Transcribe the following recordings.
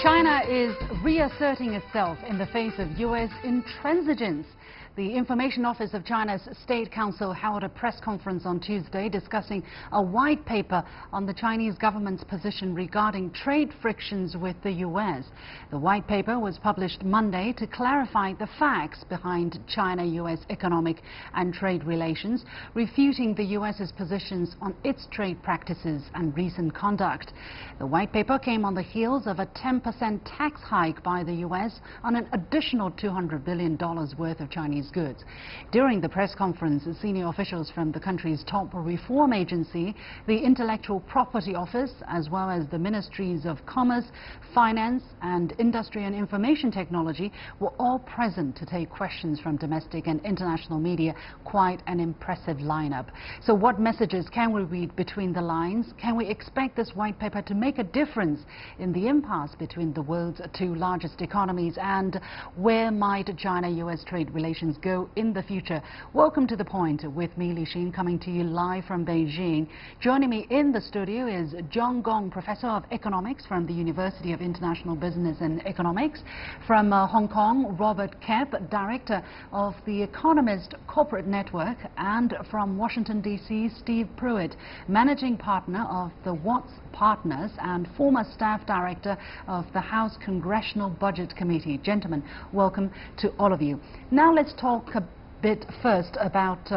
China is reasserting itself in the face of U.S. intransigence. The Information Office of China's State Council held a press conference on Tuesday discussing a white paper on the Chinese government's position regarding trade frictions with the U.S. The white paper was published Monday to clarify the facts behind China-U.S. economic and trade relations, refuting the U.S.'s positions on its trade practices and recent conduct. The white paper came on the heels of a 10% tax hike by the U.S. on an additional $200 billion worth of Chinese goods. During the press conference, senior officials from the country's top reform agency, the Intellectual Property Office, as well as the Ministries of Commerce, Finance and Industry and Information Technology were all present to take questions from domestic and international media. Quite an impressive lineup. So what messages can we read between the lines? Can we expect this white paper to make a difference in the impasse between the world's two largest economies? And where might China-U.S. trade relations go in the future? Welcome to The Point with me, Li Xin, coming to you live from Beijing. Joining me in the studio is Gong, Professor of Economics from the University of International Business and Economics. From Hong Kong, Robert Koepp, Director of the Economist Corporate Network. And from Washington, D.C., Steve Pruitt, Managing Partner of the Watts Partners and former Staff Director of the House Congressional Budget Committee. Gentlemen, welcome to all of you. Now let's talk a bit first about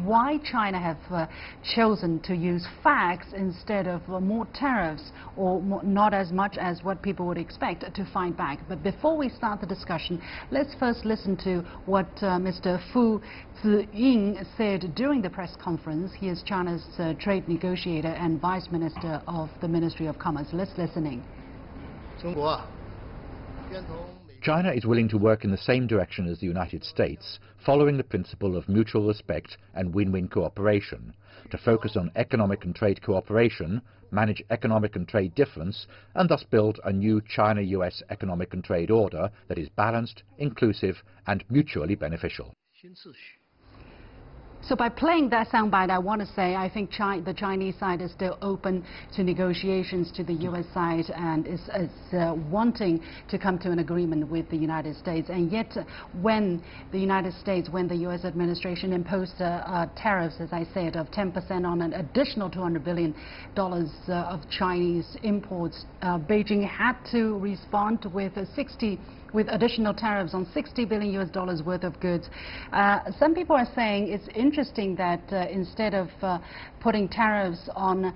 why China have chosen to use facts instead of more tariffs, or not as much as what people would expect to fight back. But before we start the discussion, let's first listen to what Mr. Fu Ziying said during the press conference. He is China's trade negotiator and Vice Minister of the Ministry of Commerce. Let's listen in. China is willing to work in the same direction as the United States, following the principle of mutual respect and win-win cooperation, to focus on economic and trade cooperation, manage economic and trade difference, and thus build a new China-US economic and trade order that is balanced, inclusive, and mutually beneficial. So by playing that soundbite, I want to say I think the Chinese side is still open to negotiations to the U.S. side and is wanting to come to an agreement with the United States. And yet when the U.S. administration imposed tariffs, as I said, of 10% on an additional $200 billion of Chinese imports, Beijing had to respond with additional tariffs on $60 billion worth of goods. Some people are saying it's interesting that instead of putting tariffs on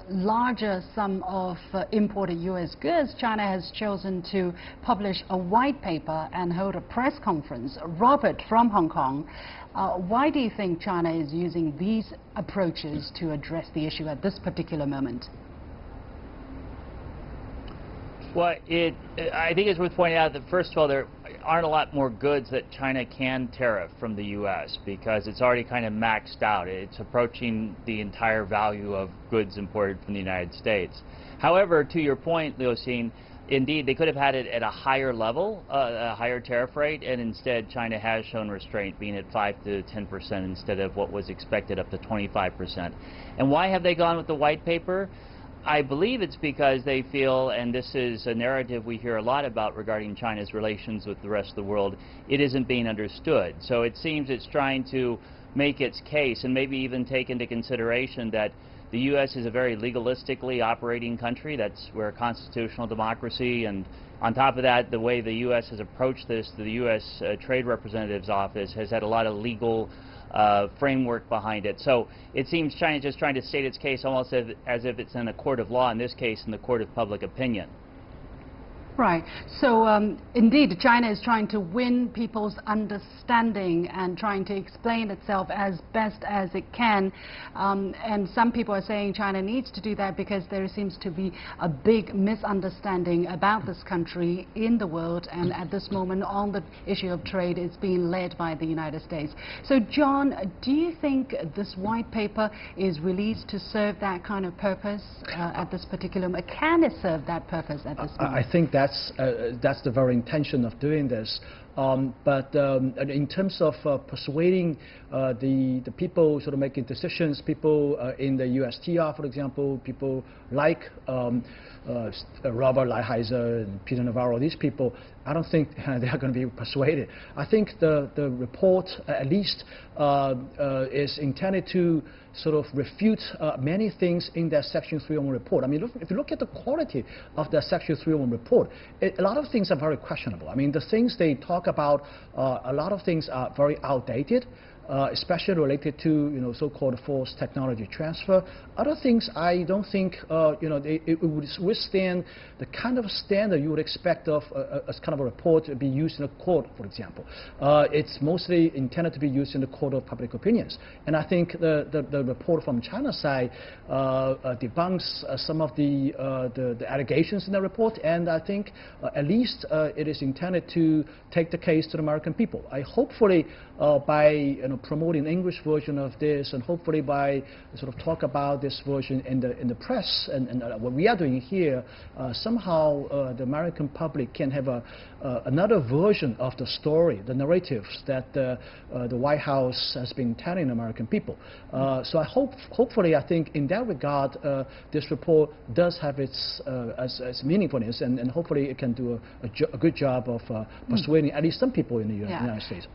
larger sum of imported U.S. goods, China has chosen to publish a white paper and hold a press conference. Robert from Hong Kong, why do you think China is using these approaches to address the issue at this particular moment? Well, I think it's worth pointing out that, first of all, there aren't a lot more goods that China can tariff from the U.S. because it's already kind of maxed out. It's approaching the entire value of goods imported from the United States. However, to your point, Liu Xin, indeed, they could have had it at a higher level, a higher tariff rate, and instead China has shown restraint, being at 5 to 10% instead of what was expected up to 25%. And why have they gone with the white paper? I believe it's because they feel, and this is a narrative we hear a lot about regarding China's relations with the rest of the world, it isn't being understood. So it seems it's trying to make its case and maybe even take into consideration that the U.S. is a very legalistically operating country. That's we're a constitutional democracy, and on top of that, the way the U.S. has approached this, the U.S. Trade Representative's Office has had a lot of legal framework behind it. So it seems China is just trying to state its case almost as if it's in a court of law, in this case in the court of public opinion. Right. So indeed, China is trying to win people's understanding and trying to explain itself as best as it can. And some people are saying China needs to do that because there seems to be a big misunderstanding about this country in the world. And at this moment, on the issue of trade, it's being led by the United States. So, John, do you think this white paper is released to serve that kind of purpose at this particular moment? Can it serve that purpose at this moment? I think that's the very intention of doing this. But in terms of persuading the people sort of making decisions, people in the USTR, for example, people like Robert Lighthizer and Peter Navarro, these people, I don't think they are going to be persuaded. I think the report at least is intended to sort of refute many things in that Section 301 report. I mean, if you look at the quality of the Section 301 report, a lot of things are very questionable. I mean, the things they talk about, a lot of things are very outdated. Especially related to so-called forced technology transfer. Other things I don't think it would withstand the kind of standard you would expect of as kind of a report to be used in a court, for example. It's mostly intended to be used in the court of public opinions, and I think the report from China's side debunks some of the allegations in the report, and I think at least it is intended to take the case to the American people. Hopefully by promoting the English version of this, and hopefully by sort of talk about this version in the press and what we are doing here, somehow the American public can have another version of the story, the narratives that the White House has been telling American people. So hopefully, I think in that regard, this report does have its meaningfulness, and hopefully it can do a good job of persuading at least some people in the United States.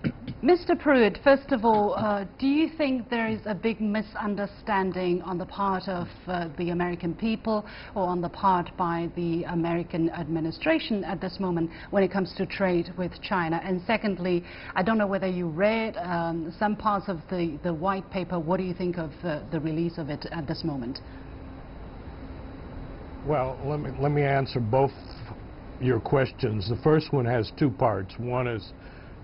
Mr. Pruitt, first of all, do you think there is a big misunderstanding on the part of the American people or on the part by the American administration at this moment when it comes to trade with China? And secondly, I don't know whether you read some parts of the white paper. What do you think of the release of it at this moment? Well, let me answer both your questions. The first one has two parts. One is,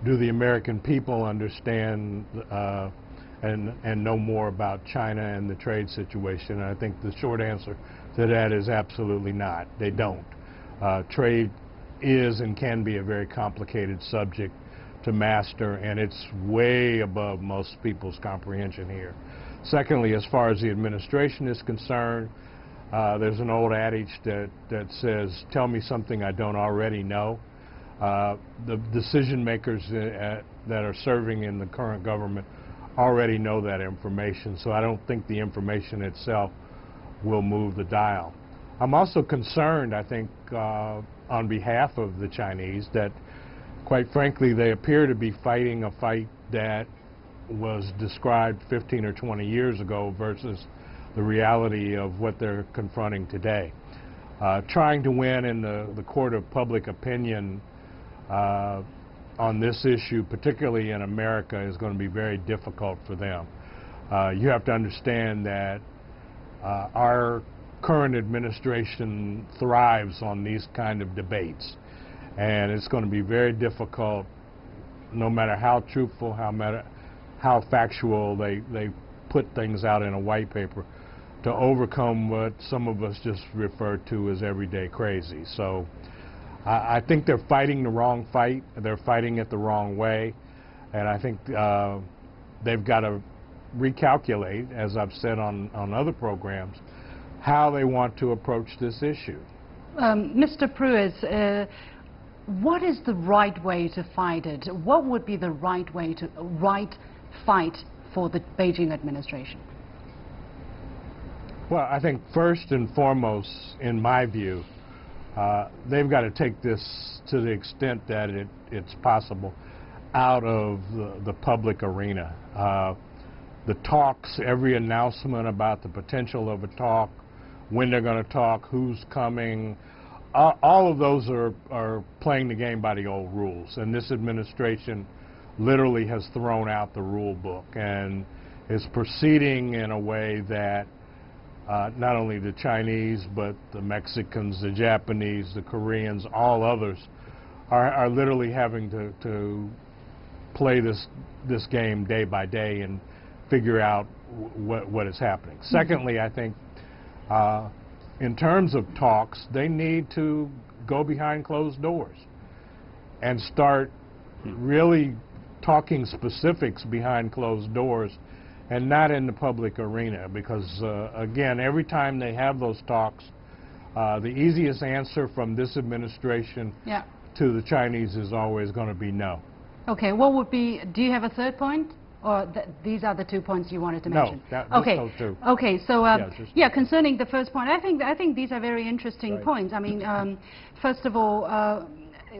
do the American people understand and know more about China and the trade situation? And I think the short answer to that is absolutely not. They don't. Trade is and can be a very complicated subject to master, and it's way above most people's comprehension here. Secondly, as far as the administration is concerned, there's an old adage that says, tell me something I don't already know. The decision makers that are serving in the current government already know that information, so I don't think the information itself will move the dial. I'm also concerned, I think, on behalf of the Chinese, that quite frankly they appear to be fighting a fight that was described 15 or 20 years ago versus the reality of what they're confronting today. Trying to win in the court of public opinion on this issue, particularly in America, is going to be very difficult for them. You have to understand that our current administration thrives on these kind of debates, and it's going to be very difficult, no matter how truthful, how factual they put things out in a white paper, to overcome what some of us just refer to as everyday crazy. So I think they're fighting the wrong fight. They're fighting it the wrong way, and I think they've got to recalculate, as I've said on other programs, how they want to approach this issue. Mr. Pruitt, what is the right way to fight it? What would be the right way to fight for the Beijing administration? Well, I think first and foremost, in my view, they've got to take this, to the extent that it's possible, out of the public arena. The talks, every announcement about the potential of a talk, when they're going to talk, who's coming, all of those are playing the game by the old rules. And this administration literally has thrown out the rule book and is proceeding in a way that not only the Chinese, but the Mexicans, the Japanese, the Koreans, all others are literally having to play this game day by day and figure out what is happening. Secondly, I think in terms of talks, they need to go behind closed doors and start really talking specifics behind closed doors and not in the public arena, because again, every time they have those talks, the easiest answer from this administration to the Chinese is always going to be no. Okay, what would be, do you have a third point? Or these are the 2 points you wanted to mention? No, just okay. those two. Okay, so Yeah, concerning the first point, I think these are very interesting points. I mean, first of all,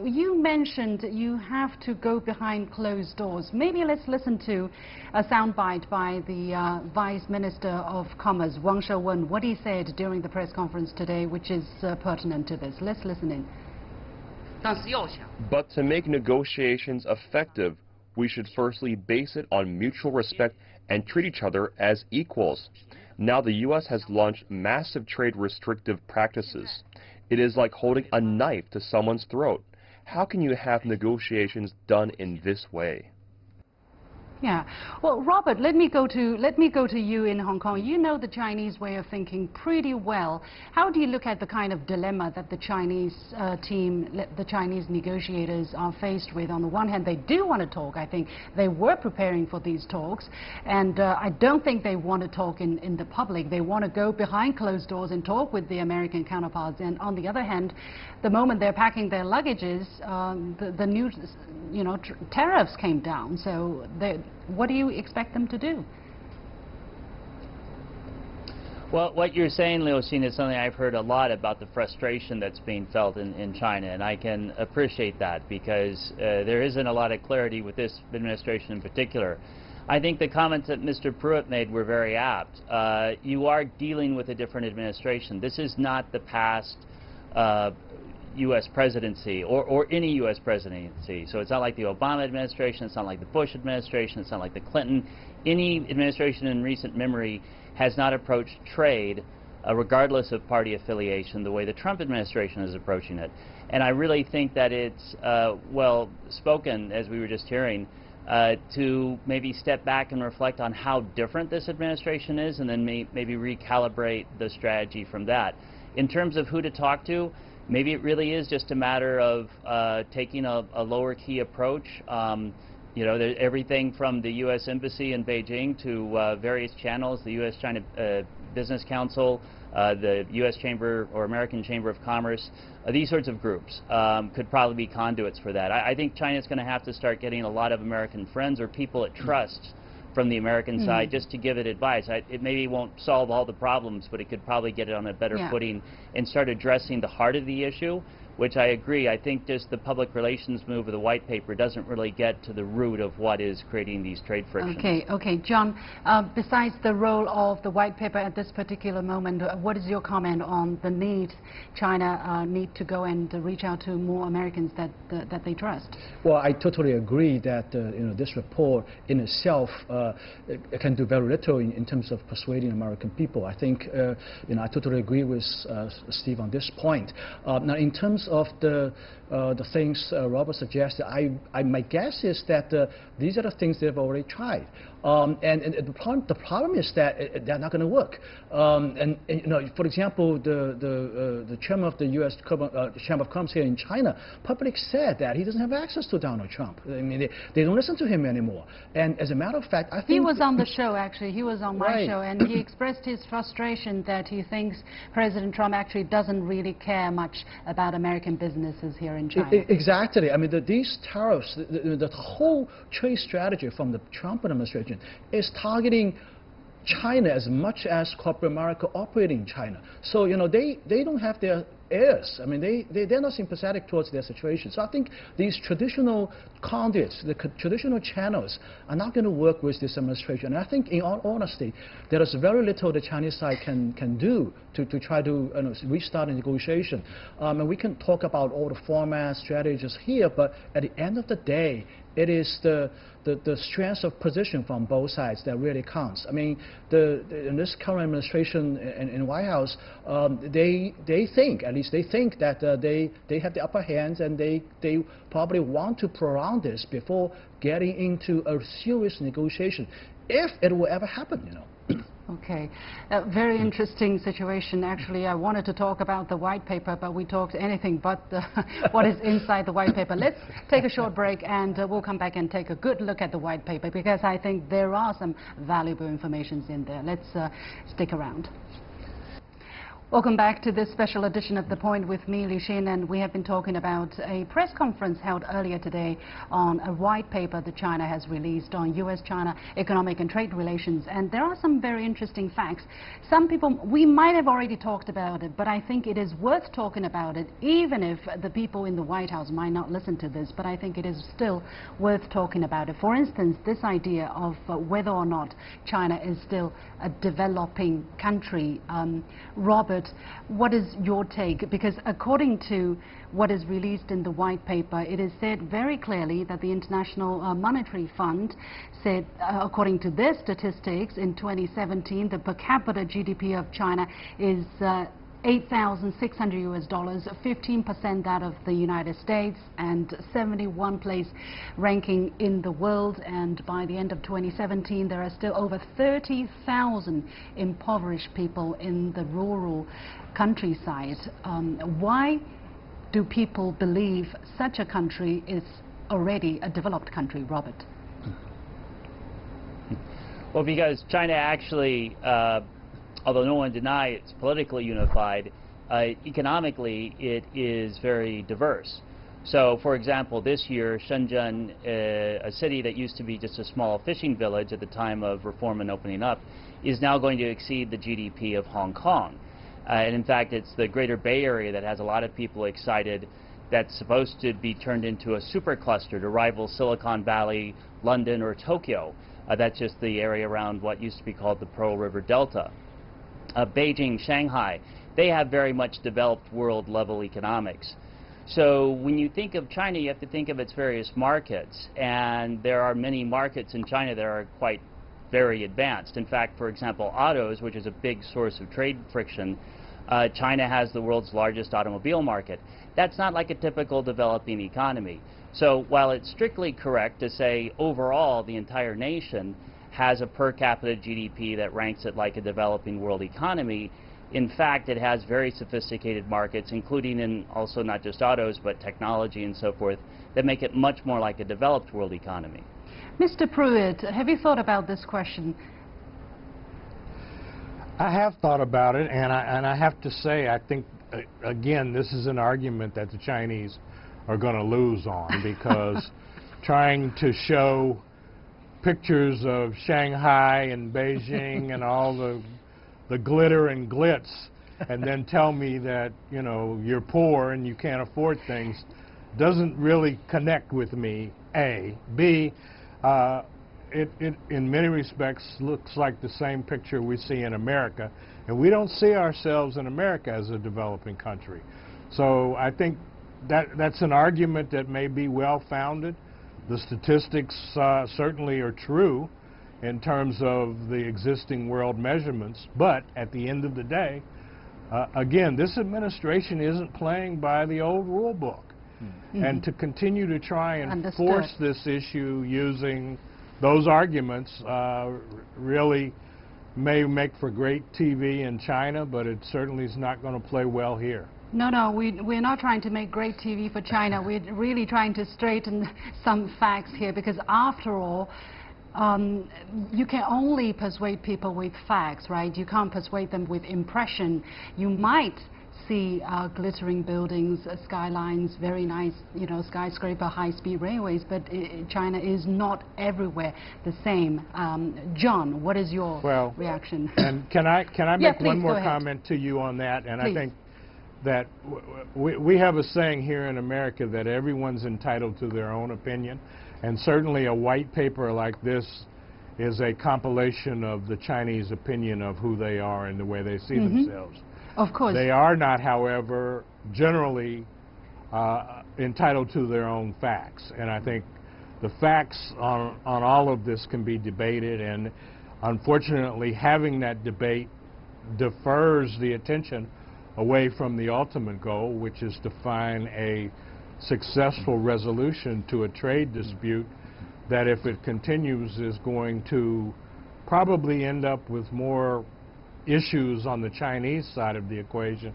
you mentioned you have to go behind closed doors. Maybe let's listen to a soundbite by the Vice Minister of Commerce, Wang Shouwen, what he said during the press conference today, which is pertinent to this. Let's listen in. But to make negotiations effective, we should firstly base it on mutual respect and treat each other as equals. Now the U.S. has launched massive trade restrictive practices. It is like holding a knife to someone's throat. How can you have negotiations done in this way? Yeah. Well, Robert, let me go to you in Hong Kong. You know the Chinese way of thinking pretty well. How do you look at the kind of dilemma that the Chinese the Chinese negotiators are faced with? On the one hand, they do want to talk. I think they were preparing for these talks, and I don't think they want to talk in the public. They want to go behind closed doors and talk with the American counterparts. And on the other hand, the moment they're packing their luggages, the new, tariffs came down. So what do you expect them to do? Well, what you're saying, Liu Xin, is something I've heard a lot about, the frustration that's being felt in China, and I can appreciate that because there isn't a lot of clarity with this administration in particular. I think the comments that Mr. Pruitt made were very apt. You are dealing with a different administration. This is not the past U.S. presidency or any U.S. presidency. So it's not like the Obama administration, it's not like the Bush administration, it's not like the Clinton. Any administration in recent memory has not approached trade, regardless of party affiliation, the way the Trump administration is approaching it. And I really think that it's well spoken, as we were just hearing, to maybe step back and reflect on how different this administration is and then maybe recalibrate the strategy from that. In terms of who to talk to, maybe it really is just a matter of taking a lower key approach. Everything from the U.S. Embassy in Beijing to various channels, the U.S.-China Business Council, the U.S. Chamber or American Chamber of Commerce, these sorts of groups could probably be conduits for that. I think China's going to have to start getting a lot of American friends or people it trusts from the American side just to give it advice. It maybe won't solve all the problems, but it could probably get it on a better footing and start addressing the heart of the issue, which I agree. I think just the public relations move of the white paper doesn't really get to the root of what is creating these trade frictions. Okay, John, besides the role of the white paper at this particular moment, what is your comment on the need China need to go and reach out to more Americans that they trust? Well, I totally agree that this report in itself it can do very little in terms of persuading American people. I think I totally agree with Steve on this point. Now, in terms of the things Robert suggested, my guess is that these are the things they've already tried. And the problem is that they're not going to work. For example, the chairman of the U.S. Chamber of Commerce here in China publicly said that he doesn't have access to Donald Trump. I mean, they don't listen to him anymore. And as a matter of fact, I think he was on the show, actually. He was on my show, and he expressed his frustration that he thinks President Trump actually doesn't really care much about American businesses here in China. Exactly. I mean, these tariffs, the whole trade strategy from the Trump administration is targeting China as much as corporate America operating in China. So, they don't have their heirs. I mean, they're not sympathetic towards their situation. So I think these traditional conduits, the traditional channels, are not going to work with this administration. And I think, in all honesty, there is very little the Chinese side can do to try to restart a negotiation. And we can talk about all the formats, strategies here, but at the end of the day, it is the strength of position from both sides that really counts. I mean, in this current administration in White House, they think that they have the upper hand, and they probably want to prolong this before getting into a serious negotiation, if it will ever happen, Okay, a very interesting situation. Actually, I wanted to talk about the white paper, but we talked anything but what is inside the white paper. Let's take a short break, and we'll come back and take a good look at the white paper, because I think there are some valuable information in there. Let's stick around. Welcome back to this special edition of The Point with me, Li Xin, and we have been talking about a press conference held earlier today on a white paper that China has released on U.S.-China economic and trade relations. And there are some very interesting facts. Some people, we might have already talked about it, but I think it is worth talking about it, even if the people in the White House might not listen to this, but I think it is still worth talking about it. For instance, this idea of whether or not China is still a developing country. Robert, what is your take? Because according to what is released in the white paper, it is said very clearly that the International Monetary Fund said, according to their statistics, in 2017, the per capita GDP of China is $8,600 US, 15% that of the United States, and 71st place ranking in the world. And by the end of 2017, there are still over 30,000 impoverished people in the rural countryside. Why do people believe such a country is already a developed country, Robert? Well, because China actually, although no one denies it's politically unified, economically it is very diverse. So, for example, this year, Shenzhen, a city that used to be just a small fishing village at the time of reform and opening up, is now going to exceed the GDP of Hong Kong. And in fact, it's the Greater Bay Area that has a lot of people excited, that's supposed to be turned into a supercluster to rival Silicon Valley, London, or Tokyo. That's just the area around what used to be called the Pearl River Delta. Beijing, Shanghai, they have very much developed world level economics. So when you think of China, you have to think of its various markets, and there are many markets in China that are quite very advanced. In fact, for example, autos, which is a big source of trade friction, China has the world's largest automobile market. That's not like a typical developing economy. So while it's strictly correct to say overall the entire nation has a per capita GDP that ranks it like a developing world economy, in fact it has very sophisticated markets, including in also not just autos but technology and so forth, that make it much more like a developed world economy. Mr. Pruitt, have you thought about this question? I have thought about it, and I have to say, I think, again, this is an argument that the Chinese are going to lose on, because trying to show pictures of Shanghai and Beijing and all the glitter and glitz, and then tell me that, you know, you're poor and you can't afford things, doesn't really connect with me, A. B, it in many respects looks like the same picture we see in America, and we don't see ourselves in America as a developing country. So I think that's an argument that may be well-founded. The statistics certainly are true in terms of the existing world measurements, but at the end of the day, again, this administration isn't playing by the old rule book. Mm-hmm. And to continue to try and force this issue using those arguments really may make for great TV in China, but it certainly is not going to play well here. No, we're not trying to make great TV for China. We're really trying to straighten some facts here, because after all, you can only persuade people with facts, right? You can't persuade them with impression. You might see glittering buildings, skylines, very nice, you know, skyscraper, high-speed railways, but China is not everywhere the same. John, what is your reaction? And can I make one more comment to you on that? And please. I think that we have a saying here in America that everyone's entitled to their own opinion, and certainly a white paper like this is a compilation of the Chinese opinion of who they are and the way they see themselves. Of course. They are not, however, generally entitled to their own facts, and I think the facts on all of this can be debated, and unfortunately having that debate defers the attention away from the ultimate goal, which is to find a successful resolution to a trade dispute that, if it continues, is going to probably end up with more issues on the Chinese side of the equation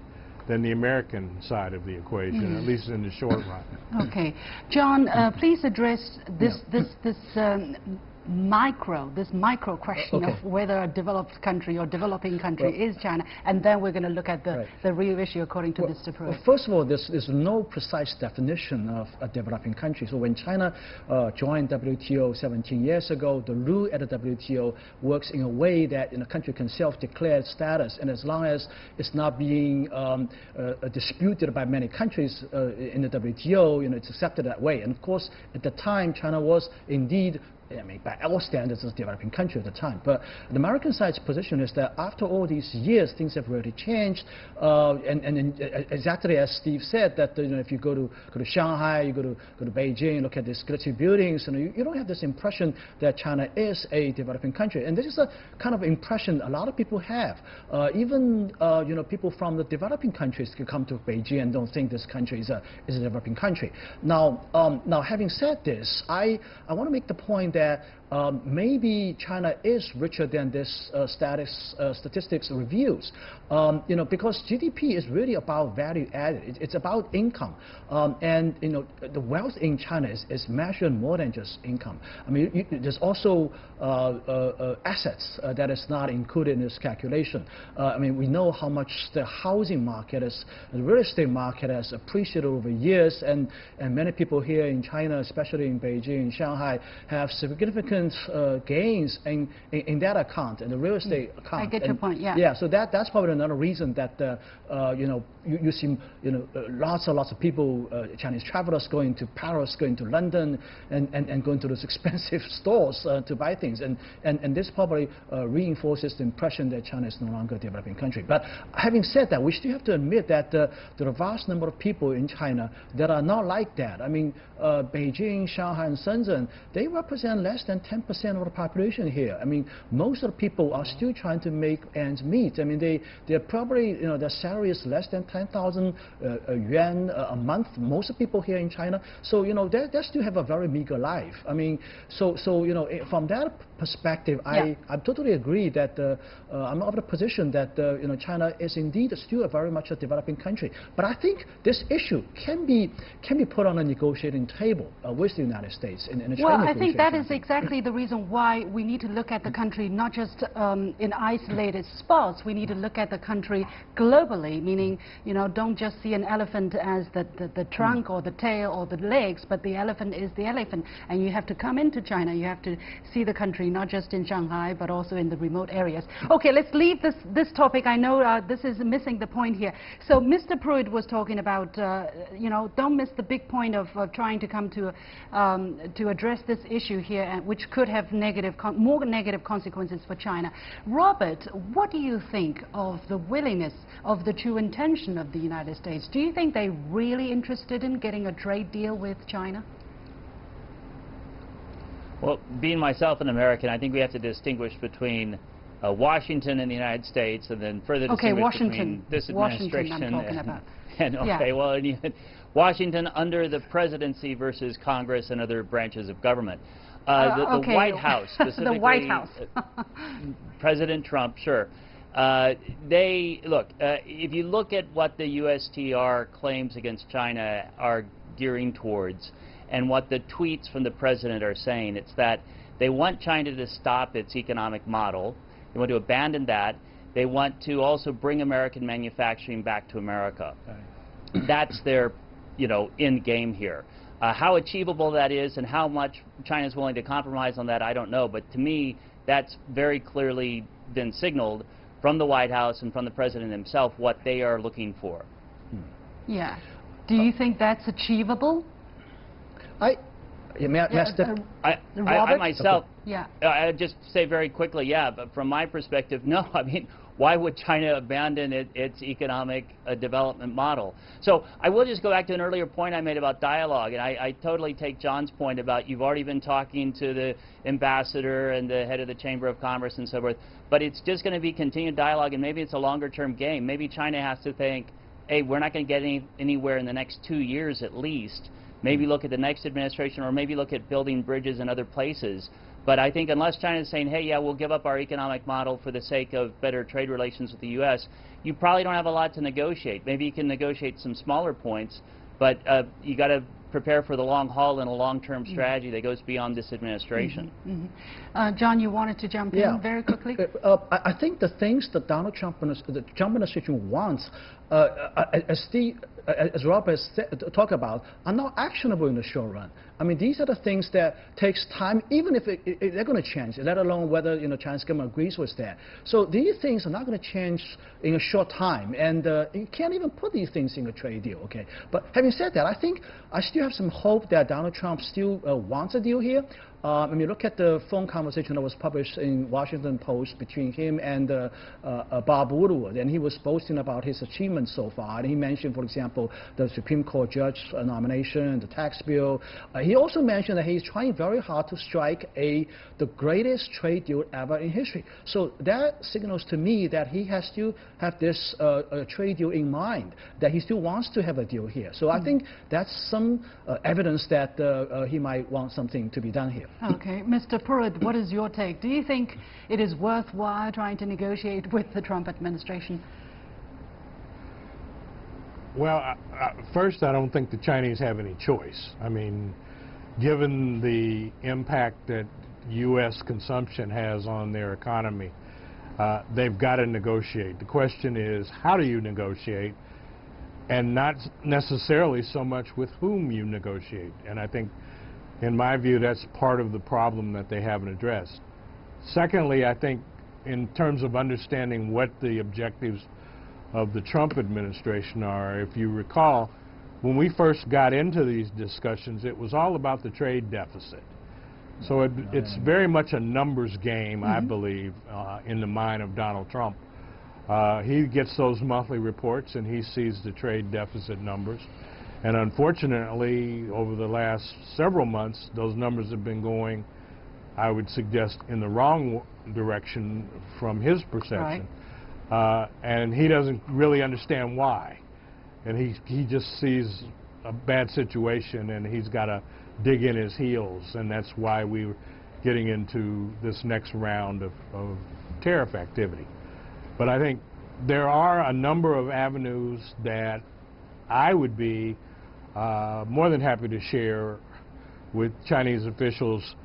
than the American side of the equation, at least in the short run. Okay. John, please address this this micro question of whether a developed country or developing country is China, and then we're going to look at the real issue according to Mr. Pruitt. Well, first of all, there's no precise definition of a developing country. So when China joined WTO 17 years ago, the rule at the WTO works in a way that a country can self-declare status, and as long as it's not being disputed by many countries in the WTO, it's accepted that way. And of course, at the time, China was indeed, I mean, by our standards, as a developing country at the time. But the American side's position is that after all these years, things have really changed. And exactly as Steve said, that if you go to Shanghai, you go to Beijing, look at these glitzy buildings, you don't have this impression that China is a developing country. And this is a kind of impression a lot of people have. Even people from the developing countries can come to Beijing and don't think this country is a developing country. Now, having said this, I want to make the point that maybe China is richer than this statistics reveals, because GDP is really about value added. It's about income, and the wealth in China is measured more than just income. I mean, there's also assets that is not included in this calculation. I mean, we know how much the housing market, the real estate market has appreciated over years, and many people here in China, especially in Beijing and Shanghai, have significant gains in that account, in the real estate account. I get your point. Yeah. Yeah. So that's probably another reason that you see lots of people, Chinese travelers, going to Paris, going to London, and going to those expensive stores to buy things, and this probably reinforces the impression that China is no longer a developing country. But having said that, we still have to admit that there are a vast number of people in China that are not like that. I mean, Beijing, Shanghai, and Shenzhen, they represent less than 10% of the population here. I mean, most of the people are still trying to make ends meet. I mean, they're probably, their salary is less than 10,000 yuan a month. Most of the people here in China, so they still have a very meager life. I mean, so from that perspective, I totally agree that I'm of the position that China is indeed still very much a developing country. But I think this issue can be put on a negotiating table with the United States in a trade negotiation. Well, I think that is exactly the reason why we need to look at the country not just in isolated spots. We need to look at the country globally, meaning don't just see an elephant as the trunk or the tail or the legs, but the elephant is the elephant, and you have to come into China. You have to see the country not just in Shanghai but also in the remote areas. Okay, let's leave this topic. I know this is missing the point here. So Mr. Pruitt was talking about don't miss the big point of trying to come to address this issue here, which could have more negative consequences for China. Robert, what do you think of the willingness, of the true intention of the United States? Do you think they're really interested in getting a trade deal with China? Well, being myself an American, I think we have to distinguish between Washington and the United States, and then further distinguish between this administration Washington under the presidency versus Congress and other branches of government. The White House, specifically, the White House. President Trump, sure. If you look at what the USTR claims against China are gearing towards, and what the tweets from the president are saying, it's that they want China to stop its economic model. They want to abandon that. They want to also bring American manufacturing back to America. That's their, end game here. How achievable that is and how much China is willing to compromise on that, I don't know. But to me, that's very clearly been signaled from the White House and from the president himself what they are looking for. Yeah. Do you think that's achievable? I myself, I just say very quickly, but from my perspective, no. I mean, why would China abandon its economic development model? So I will just go back to an earlier point I made about dialogue, and I totally take John's point about you've already been talking to the ambassador and the head of the Chamber of Commerce and so forth, but it's just going to be continued dialogue, and maybe it's a longer-term game. Maybe China has to think, hey, we're not going to get anywhere in the next 2 years at least. Maybe look at the next administration, or maybe look at building bridges in other places. But I think unless China is saying, hey, we'll give up our economic model for the sake of better trade relations with the U.S., you probably don't have a lot to negotiate. Maybe you can negotiate some smaller points, but you got to prepare for the long haul and a long-term strategy that goes beyond this administration. John, you wanted to jump in very quickly? I think the things that Donald Trump the Trump administration wants, as Rob has talked about, are not actionable in the short run. I mean, these are the things that takes time, even if they're going to change, let alone whether Chinese government agrees with that. So these things are not going to change in a short time, and you can't even put these things in a trade deal. Okay, but having said that, I think I still have some hope that Donald Trump still wants a deal here. I mean, look at the phone conversation that was published in Washington Post between him and Bob Woodward, and he was boasting about his achievements so far. And he mentioned, for example, the Supreme Court judge nomination, the tax bill. He also mentioned that he's trying very hard to strike the greatest trade deal ever in history. So that signals to me that he has to have this trade deal in mind, that he still wants to have a deal here. So I think that's some evidence that he might want something to be done here. Okay, Mr. Pruitt, what is your take? Do you think it is worthwhile trying to negotiate with the Trump administration? Well, first, I don't think the Chinese have any choice. I mean, given the impact that U.S. consumption has on their economy, they've got to negotiate. The question is, how do you negotiate? And not necessarily so much with whom you negotiate. And I think, in my view, that's part of the problem that they haven't addressed. Secondly, I think in terms of understanding what the objectives of the Trump administration are, if you recall, when we first got into these discussions, it was all about the trade deficit. So it's very much a numbers game, I believe, in the mind of Donald Trump. He gets those monthly reports and he sees the trade deficit numbers. And unfortunately, over the last several months, those numbers have been going, I would suggest, in the wrong direction from his perception. Right. And he doesn't really understand why. And he just sees a bad situation and he's got to dig in his heels. And that's why we're getting into this next round of tariff activity. But I think there are a number of avenues that I would be more than happy to share with Chinese officials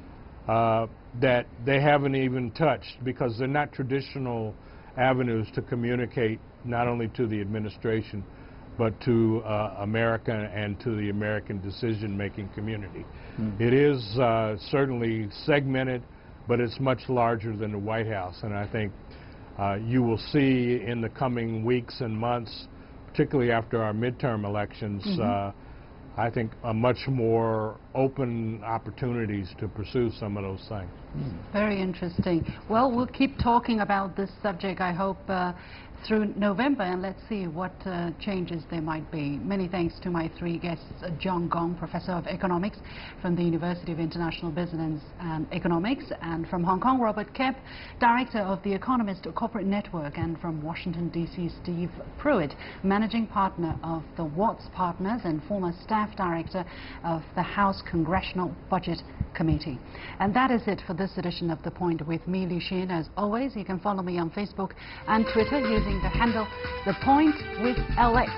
that they haven't even touched, because they're not traditional avenues to communicate not only to the administration but to America and to the American decision-making community. It is certainly segmented, but it's much larger than the White House, and I think you will see in the coming weeks and months, particularly after our midterm elections, I think a much more open opportunities to pursue some of those things. Very interesting. Well, we'll keep talking about this subject, I hope, through November, and let's see what changes there might be. Many thanks to my three guests: John Gong, Professor of Economics from the University of International Business and Economics, and from Hong Kong, Robert Koepp, Director of the Economist Corporate Network, and from Washington, D.C., Steve Pruitt, Managing Partner of the Watts Partners and former Staff Director of the House Congressional Budget Committee. And that is it for this edition of The Point with me, Li Xin. As always, you can follow me on Facebook and Twitter using the handle The Point with LX.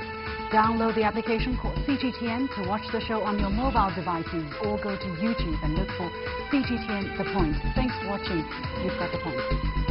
Download the application called CGTN to watch the show on your mobile devices, or go to YouTube and look for CGTN The Point. Thanks for watching. You've got The Point.